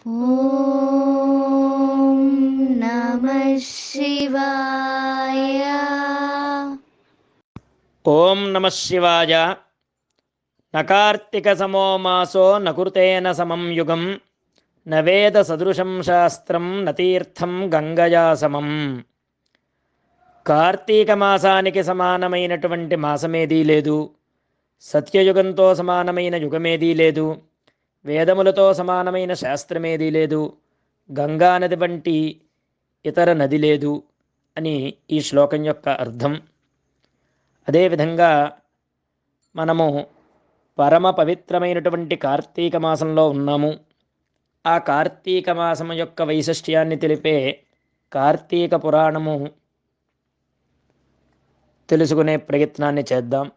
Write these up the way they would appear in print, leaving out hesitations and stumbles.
ఓం నమః శివాయ. ఓం నమః శివాయ. నకార్తిక సమో మాసో నకృతేన సమం యుగం నవేద సదృశం శాస్త్రం నతీర్థం గంగయా సమం. కార్తీక మాసానికి సమానమైనటువంటి మాసమేదీ లేదు. సత్యయుగంతో సమానమైన యుగమేదీ లేదు. వేదములతో సమానమైన శాస్త్రమేదీ లేదు. గంగా నది వంటి ఇతర నది లేదు అని ఈ శ్లోకం యొక్క అర్థం. అదేవిధంగా మనము పరమ పవిత్రమైనటువంటి కార్తీక మాసంలో ఉన్నాము. ఆ కార్తీక మాసం యొక్క వైశిష్ట్యాన్ని తెలిపే కార్తీక పురాణము తెలుసుకునే ప్రయత్నాన్ని చేద్దాం.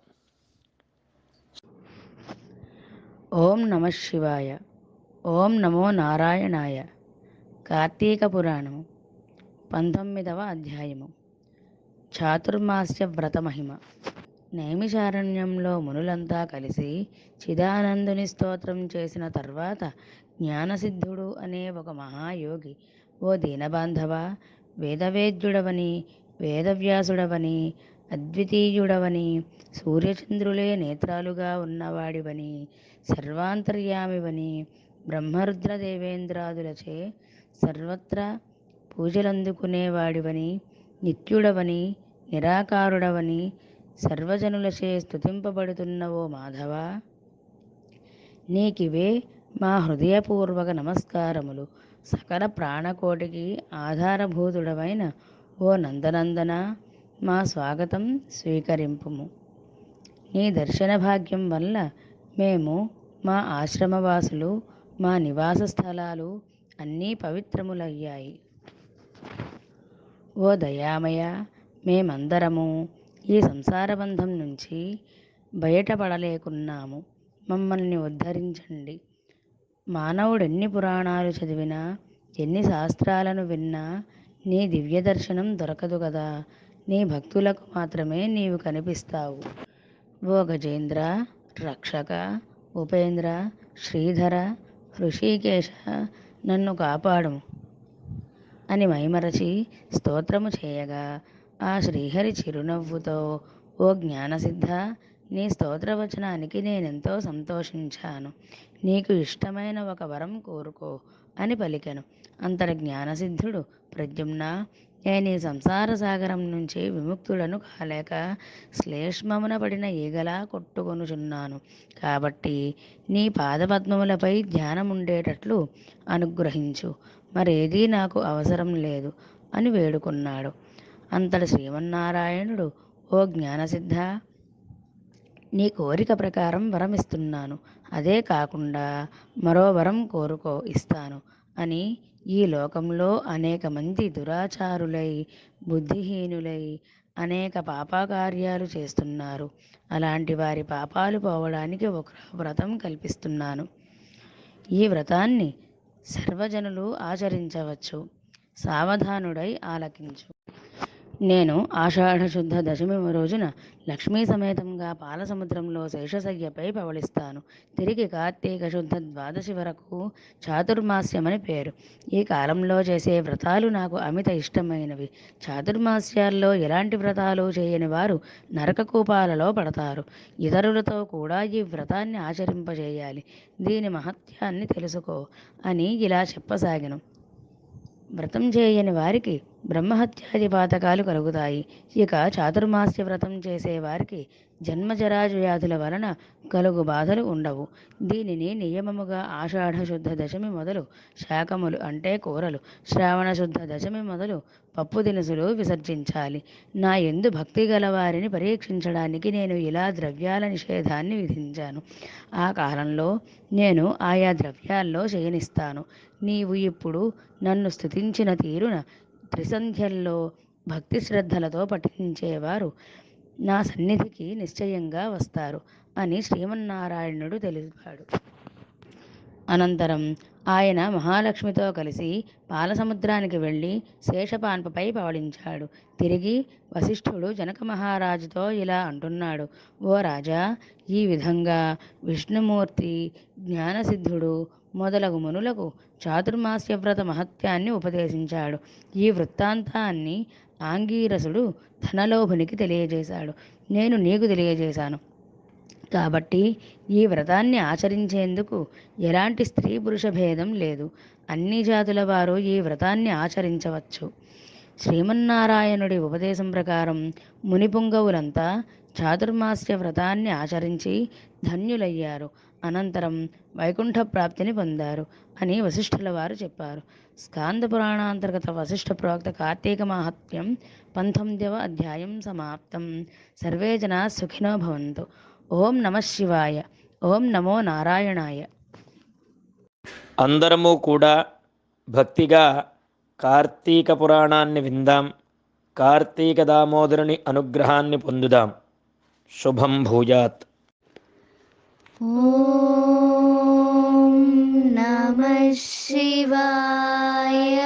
ఓం నమః శివాయ. ఓం నమో నారాయణాయ. కార్తీక పురాణము 19వ అధ్యాయము. చాతుర్మాస్య వ్రత మహిమ. నైమిషారణ్యంలో మునులంతా కలిసి చిదానందుని స్తోత్రం చేసిన తర్వాత జ్ఞానసిద్ధుడు అనే ఒక మహాయోగి, ఓ దీనబాంధవ, వేదవేద్యుడవని, వేదవ్యాసుడవని, అద్వితీయుడవని, సూర్యచంద్రులే నేత్రాలుగా ఉన్నవాడివని, సర్వాంతర్యామివని, బ్రహ్మరుద్ర దేవేంద్రాదులచే సర్వత్రా పూజలందుకునేవాడివని, నిత్యుడవని, నిరాకారుడవని, సర్వజనులచే స్తుతింపబడుతున్న ఓ మాధవ, నీకివే మా హృదయపూర్వక నమస్కారములు. సకల ప్రాణకోటికి ఆధారభూతుడవైన ఓ నందనందన, మా స్వాగతం స్వీకరింపుము. నీ దర్శన భాగ్యం వల్ల మేము, మా ఆశ్రమవాసులు, మా నివాస స్థలాలు అన్నీ పవిత్రములయ్యాయి. ఓ దయామయ, మేమందరము ఈ సంసారబంధం నుంచి బయటపడలేకున్నాము. మమ్మల్ని ఉద్ధరించండి. మానవుడెన్ని పురాణాలు చదివినా, ఎన్ని శాస్త్రాలను విన్నా నీ దివ్య దర్శనం దొరకదు కదా. నీ భక్తులకు మాత్రమే నీవు కనిపిస్తావు. ఓ గజేంద్ర, రక్షక, ఉపేంద్ర, శ్రీధర, హృషికేశ, నన్ను కాపాడుము అని మైమరచి స్తోత్రము చేయగా, ఆ శ్రీహరి చిరునవ్వుతో, ఓ జ్ఞానసిద్ధ, నీ స్తోత్రవచనానికి నేనెంతో సంతోషించాను. నీకు ఇష్టమైన ఒక వరం కోరుకో అని పలికెను. అంతటి జ్ఞానసిద్ధుడు, ప్రద్యుమ్న, నేను ఈ సంసార సాగరం నుంచి విముక్తుడను కాలేక శ్లేష్మమున పడిన ఈగలా కొట్టుకొనుచున్నాను. కాబట్టి నీ పాదపద్మములపై ధ్యానముండేటట్లు అనుగ్రహించు. మరేదీ నాకు అవసరం లేదు అని వేడుకున్నాడు. అంతటి శ్రీమన్నారాయణుడు, ఓ జ్ఞానసిద్ధ, నీ కోరిక ప్రకారం వరమిస్తున్నాను. అదే కాకుండా మరో వరం కోరుకో, ఇస్తాను అని ఈ లోకంలో అనేక మంది దురాచారులై, బుద్ధిహీనులై అనేక పాపకార్యాలు చేస్తున్నారు. అలాంటి వారి పాపాలు పోవడానికి ఒక వ్రతం కల్పిస్తున్నాను. ఈ వ్రతాన్ని సర్వజనులు ఆచరించవచ్చు. సావధానుడై ఆలకించు. నేను ఆషాఢశుద్ధ దశమి రోజున లక్ష్మీ సమేతంగా పాలసముద్రంలో శేషశయ్యపై పవళిస్తాను. తిరిగి కార్తీక శుద్ధ ద్వాదశి వరకు చాతుర్మాస్యమని పేరు. ఈ కాలంలో చేసే వ్రతాలు నాకు అమిత ఇష్టమైనవి. చాతుర్మాస్యాల్లో ఎలాంటి వ్రతాలు చేయని వారు నరకకూపాలలో పడతారు. ఇతరులతో కూడా ఈ వ్రతాన్ని ఆచరింపజేయాలి. దీని మహత్యాన్ని తెలుసుకో అని ఇలా చెప్పసాగెను. వ్రతం చేయని వారికి బ్రహ్మహత్యాది పాతకాలు కలుగుతాయి. ఇక చాతుర్మాస్య వ్రతం చేసేవారికి జన్మజరావ్యాధుల వలన కలుగు బాధలు ఉండవు. దీనిని నియమముగా ఆషాఢ శుద్ధ దశమి మొదలు శాకములు అంటే కూరలు, శ్రావణ శుద్ధ దశమి మొదలు పప్పు దినుసులు విసర్జించాలి. నా యందు భక్తి గల వారిని పరీక్షించడానికి నేను ఇలా ద్రవ్యాల నిషేధాన్ని విధించాను. ఆ కాలంలో నేను ఆయా ద్రవ్యాల్లో శయనిస్తాను. నీవు ఇప్పుడు నన్ను స్తుతించిన తీరున త్రిసంధ్యల్లో భక్తి శ్రద్ధలతో పఠించేవారు నా సన్నిధికి నిశ్చయంగా వస్తారు అని శ్రీమన్నారాయణుడు తెలిపాడు. అనంతరం ఆయన మహాలక్ష్మితో కలిసి పాలసముద్రానికి వెళ్ళి శేషపాన్పపై పవళించాడు. తిరిగి వశిష్ఠుడు జనక మహారాజుతో ఇలా అంటున్నాడు: ఓ రాజా, ఈ విధంగా విష్ణుమూర్తి, జ్ఞానసిద్ధుడు మొదలగు మునులకు చాతుర్మాస్య వ్రత మహత్యాన్ని ఉపదేశించాడు. ఈ వృత్తాంతాన్ని ఆంగీరసుడు ధనలోభునికి తెలియజేశాడు. నేను నీకు తెలియజేశాను. కాబట్టి ఈ వ్రతాన్ని ఆచరించేందుకు ఎలాంటి స్త్రీ పురుష భేదం లేదు. అన్ని జాతుల వారు ఈ వ్రతాన్ని ఆచరించవచ్చు. శ్రీమన్నారాయణుడి ఉపదేశం ప్రకారం మునిపుంగవులంతా చాతుర్మాస్య వ్రతాన్ని ఆచరించి ధన్యులయ్యారు. అనంతరం వైకుంఠ ప్రాప్తిని పొందారు అని వశిష్ఠుల వారు చెప్పారు. స్కాంద పురాణాంతర్గత వశిష్ఠ ప్రోక్త కార్తీక మాహాత్మ్యం 19వ అధ్యాయం సమాప్తం. సర్వే జనా సుఖినో భవంతు. ఓం నమః శివాయ. ఓం నమో నారాయణాయ. అందరము కూడా భక్తిగా కార్తీక పురాణాన్ని విందాం. కార్తీక దామోదరుని అనుగ్రహాన్ని పొందుదాం. శుభం భూయాత్. ఓం నమః శివాయ.